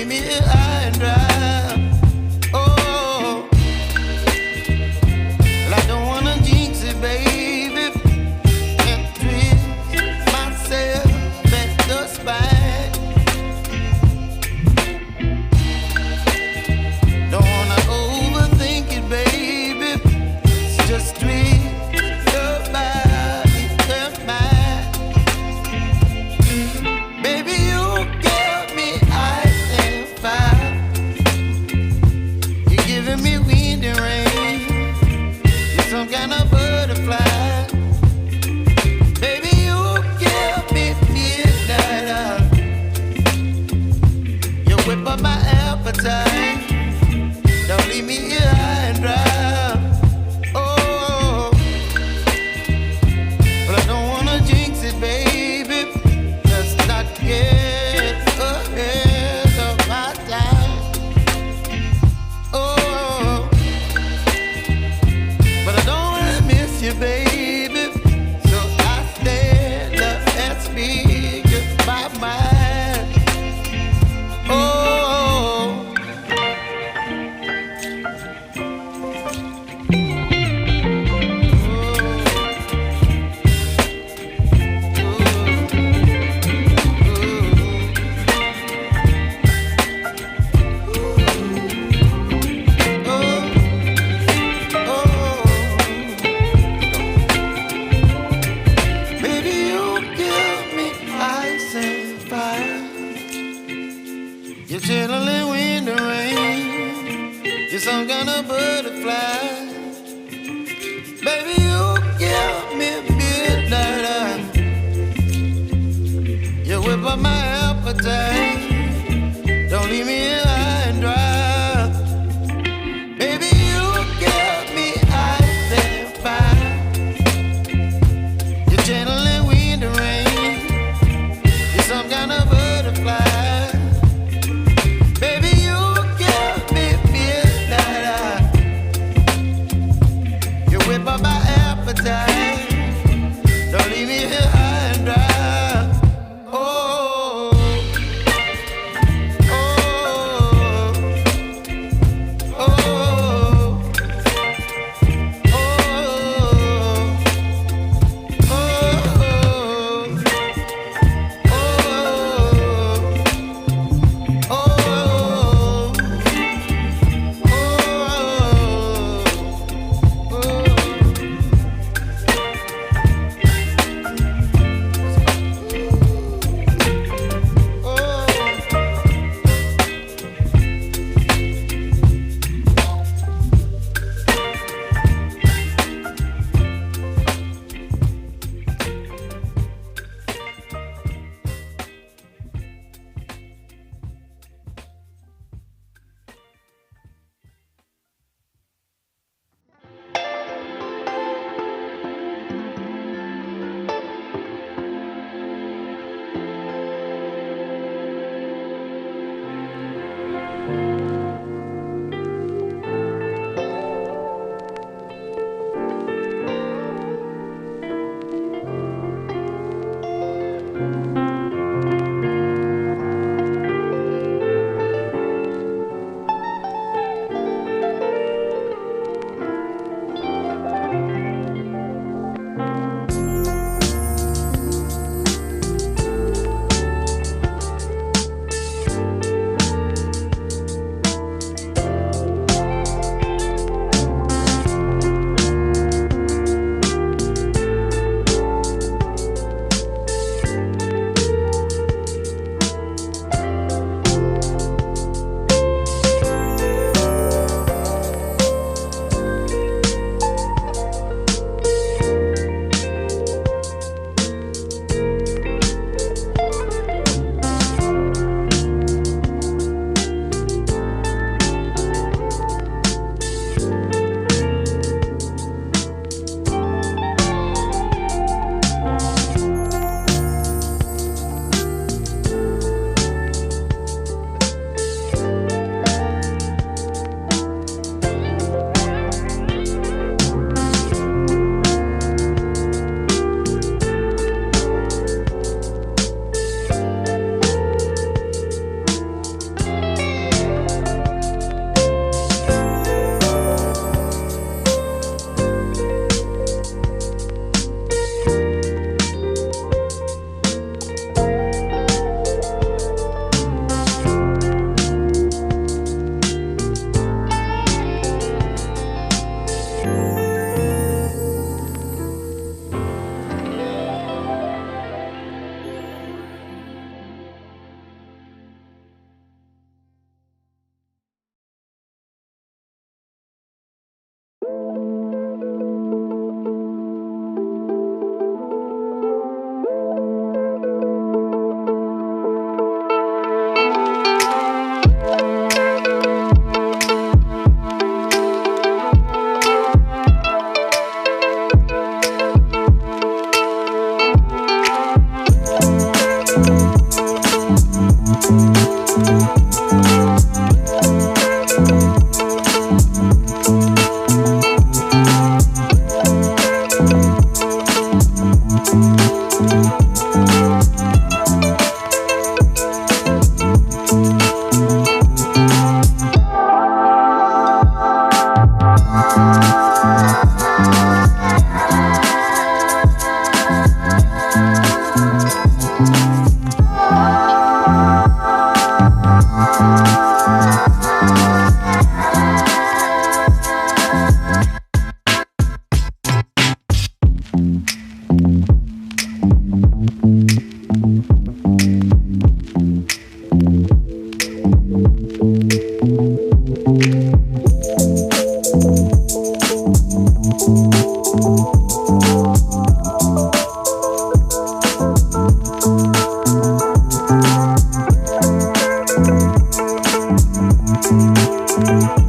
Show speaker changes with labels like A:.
A: leave me here high and dry. Oh, well, I don't wanna jinx it, baby, and twist myself at the spine. Don't wanna overthink it, baby. It's just twist your body, your mind. Baby, you give me ice and fire. You're giving me wind and rain. You're some kind of butterfly. Baby, you give me midnight oil. You whip up my appetite. Don't leave me here high and dry. Oh, but I don't wanna jinx it, baby. Let's not get ahead of my time. Oh, but I don't wanna miss you, baby. So I stand up and speak my mind. Oh. Baby, you give me ice and fire. You're chilling wind and rain. You're some kind of butterfly. Baby, you give me midnight oil. You whip up my appetite. Don't leave me here high and dry. Baby, you give me ice and fire. You're channeling wind and rain. You're some kind of butterfly. Baby, you give me midnight oil. You whip up my appetite. Don't leave me here high and dry. Oh. Thank you.